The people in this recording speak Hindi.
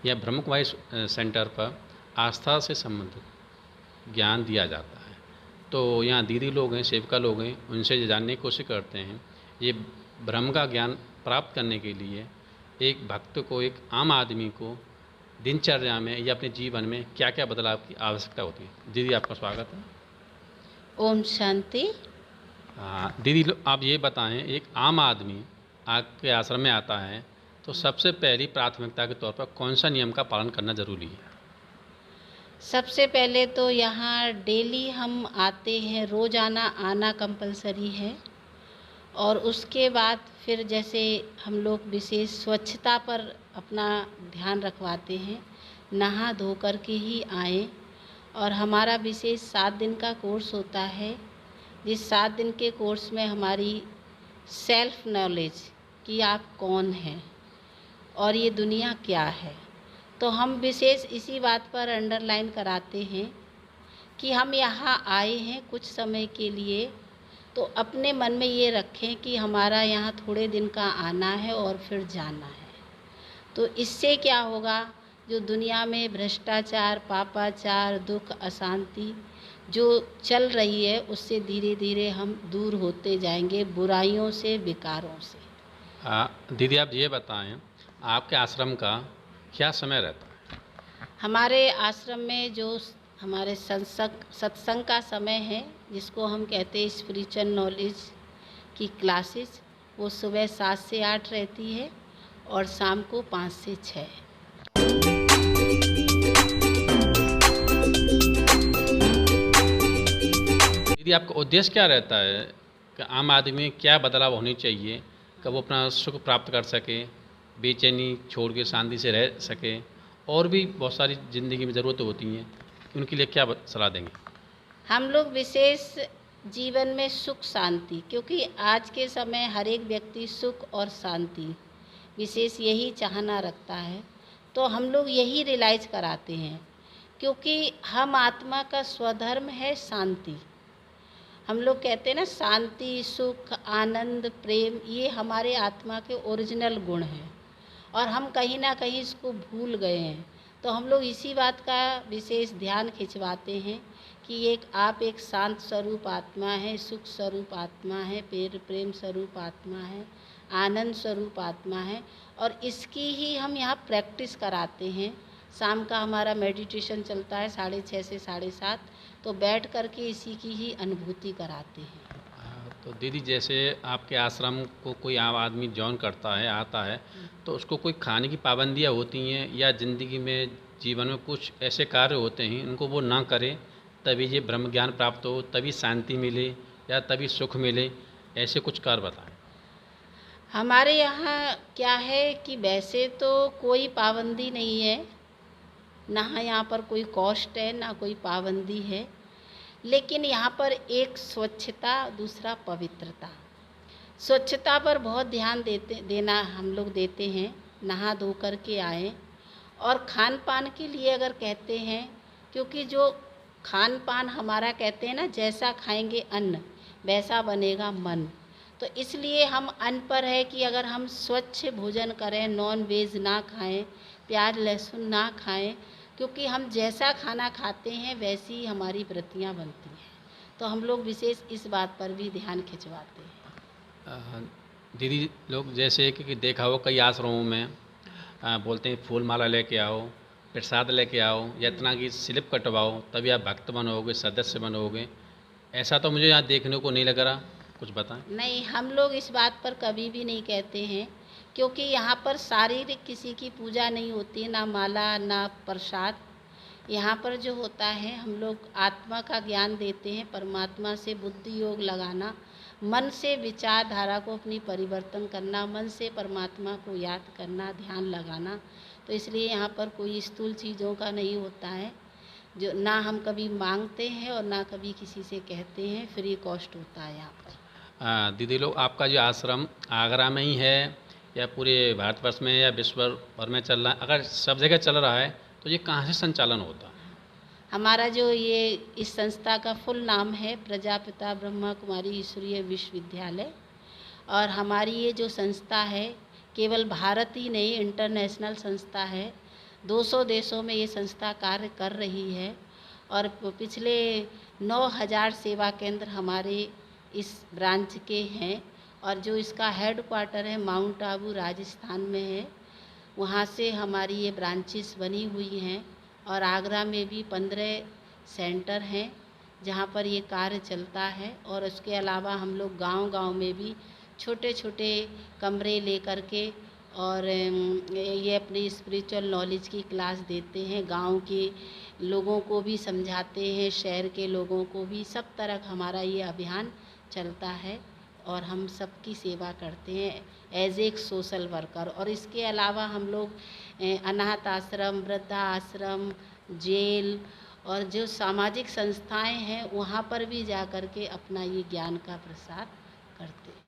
या ब्रह्मकुमारी सेंटर पर आस्था से संबंधित ज्ञान दिया जाता है। तो यहाँ दीदी लोग हैं, सेविका लोग हैं, उनसे जानने की कोशिश करते हैं ये ब्रह्म का ज्ञान प्राप्त करने के लिए एक भक्त को, एक आम आदमी को दिनचर्या में या अपने जीवन में क्या क्या बदलाव की आवश्यकता होती है। दीदी आपका स्वागत है। ओम शांति। हाँ दीदी, आप ये बताएं, एक आम आदमी आपके आश्रम में आता है तो सबसे पहली प्राथमिकता के तौर पर कौन सा नियम का पालन करना ज़रूरी है? सबसे पहले तो यहाँ डेली हम आते हैं, रोज़ाना आना कंपलसरी है। और उसके बाद फिर जैसे हम लोग विशेष स्वच्छता पर अपना ध्यान रखवाते हैं, नहा धो कर के ही आएँ। और हमारा विशेष 7 दिन का कोर्स होता है, जिस 7 दिन के कोर्स में हमारी सेल्फ नॉलेज कि आप कौन हैं और ये दुनिया क्या है, तो हम विशेष इसी बात पर अंडरलाइन कराते हैं कि हम यहाँ आए हैं कुछ समय के लिए, तो अपने मन में ये रखें कि हमारा यहाँ थोड़े दिन का आना है और फिर जाना है। तो इससे क्या होगा, जो दुनिया में भ्रष्टाचार, पापाचार, दुख, अशांति जो चल रही है, उससे धीरे धीरे हम दूर होते जाएंगे, बुराइयों से, विकारों से। दीदी आप ये बताएं, आपके आश्रम का क्या समय रहता है? हमारे आश्रम में जो हमारे सत्संग का समय है, जिसको हम कहते हैं स्पिरिचुअल नॉलेज की क्लासेस, वो सुबह 7 से 8 रहती है और शाम को 5 से 6। दीदी आपका उद्देश्य क्या रहता है कि आम आदमी में क्या बदलाव होनी चाहिए कि वो अपना सुख प्राप्त कर सके, बेचैनी छोड़ के शांति से रह सके, और भी बहुत सारी ज़िंदगी में ज़रूरतें होती हैं, उनके लिए क्या सलाह देंगे? हम लोग विशेष जीवन में सुख शांति, क्योंकि आज के समय हर एक व्यक्ति सुख और शांति विशेष यही चाहना रखता है, तो हम लोग यही रियलाइज़ कराते हैं, क्योंकि हम आत्मा का स्वधर्म है शांति। हम लोग कहते हैं ना, शांति, सुख, आनंद, प्रेम, ये हमारे आत्मा के ओरिजिनल गुण हैं और हम कहीं ना कहीं इसको भूल गए हैं। तो हम लोग इसी बात का विशेष ध्यान खिंचवाते हैं कि आप एक शांत स्वरूप आत्मा है, सुख स्वरूप आत्मा है, प्रेम स्वरूप आत्मा है, आनंद स्वरूप आत्मा है, और इसकी ही हम यहाँ प्रैक्टिस कराते हैं। शाम का हमारा मेडिटेशन चलता है 6:30 से 7:30, तो बैठ कर के इसी की ही अनुभूति कराते हैं। तो दीदी जैसे आपके आश्रम को कोई आम आदमी जॉइन करता है, आता है, तो उसको कोई खाने की पाबंदियाँ होती हैं या ज़िंदगी में, जीवन में कुछ ऐसे कार्य होते हैं उनको वो ना करे तभी ये ब्रह्म ज्ञान प्राप्त हो, तभी शांति मिले या तभी सुख मिले, ऐसे कुछ कार्य बताएं? हमारे यहाँ क्या है कि वैसे तो कोई पाबंदी नहीं है, ना यहाँ पर कोई कॉस्ट है, ना कोई पाबंदी है, लेकिन यहाँ पर एक स्वच्छता, दूसरा पवित्रता। स्वच्छता पर बहुत ध्यान देना हम लोग देते हैं, नहा धो कर के आएँ। और खान पान के लिए अगर कहते हैं, क्योंकि जो खान पान हमारा कहते हैं ना, जैसा खाएंगे अन्न वैसा बनेगा मन, तो इसलिए हम अन्न पर है कि अगर हम स्वच्छ भोजन करें, नॉन वेज ना खाएं, प्याज लहसुन ना खाएं, क्योंकि हम जैसा खाना खाते हैं वैसी ही हमारी वृत्तियाँ बनती हैं। तो हम लोग विशेष इस बात पर भी ध्यान खिंचवाते हैं। दीदी लोग जैसे कि देखा हो कई आश्रमों में बोलते हैं फूल माला लेके आओ, प्रसाद लेके आओ, या इतना की स्लिप कटवाओ तभी आप भक्त बनोगे, सदस्य बनोगे। ऐसा तो मुझे यहाँ देखने को नहीं लग रहा, कुछ बताएं। नहीं, हम लोग इस बात पर कभी भी नहीं कहते हैं, क्योंकि यहाँ पर शारीरिक किसी की पूजा नहीं होती, ना माला ना प्रसाद। यहाँ पर जो होता है, हम लोग आत्मा का ज्ञान देते हैं, परमात्मा से बुद्धि योग लगाना, मन से विचारधारा को अपनी परिवर्तन करना, मन से परमात्मा को याद करना, ध्यान लगाना। तो इसलिए यहाँ पर कोई स्थूल चीज़ों का नहीं होता है, जो ना हम कभी मांगते हैं और ना कभी किसी से कहते हैं, फ्री कॉस्ट होता है यहाँ पर। दीदी लोग आपका जो आश्रम आगरा में ही है या पूरे भारतवर्ष में या विश्व भर में चल रहा है? अगर सब जगह चल रहा है तो ये कहाँ से संचालन होता है? हमारा जो ये इस संस्था का फुल नाम है प्रजापिता ब्रह्मा कुमारी ईश्वरीय विश्वविद्यालय, और हमारी ये जो संस्था है केवल भारत ही नहीं, इंटरनेशनल संस्था है। 200 देशों में ये संस्था कार्य कर रही है और पिछले 9,000 सेवा केंद्र हमारे इस ब्रांच के हैं और जो इसका हेड क्वार्टर है माउंट आबू राजस्थान में है। वहाँ से हमारी ये ब्रांचेस बनी हुई हैं और आगरा में भी 15 सेंटर हैं जहाँ पर ये कार्य चलता है। और उसके अलावा हम लोग गांव-गांव में भी छोटे छोटे कमरे लेकर के और ये अपनी स्पिरिचुअल नॉलेज की क्लास देते हैं। गांव के लोगों को भी समझाते हैं, शहर के लोगों को भी, सब तरह हमारा ये अभियान चलता है और हम सबकी सेवा करते हैं एज एक सोशल वर्कर। और इसके अलावा हम लोग अनाथ आश्रम, वृद्धा आश्रम, जेल और जो सामाजिक संस्थाएं हैं वहाँ पर भी जा कर के अपना ये ज्ञान का प्रसार करते हैं।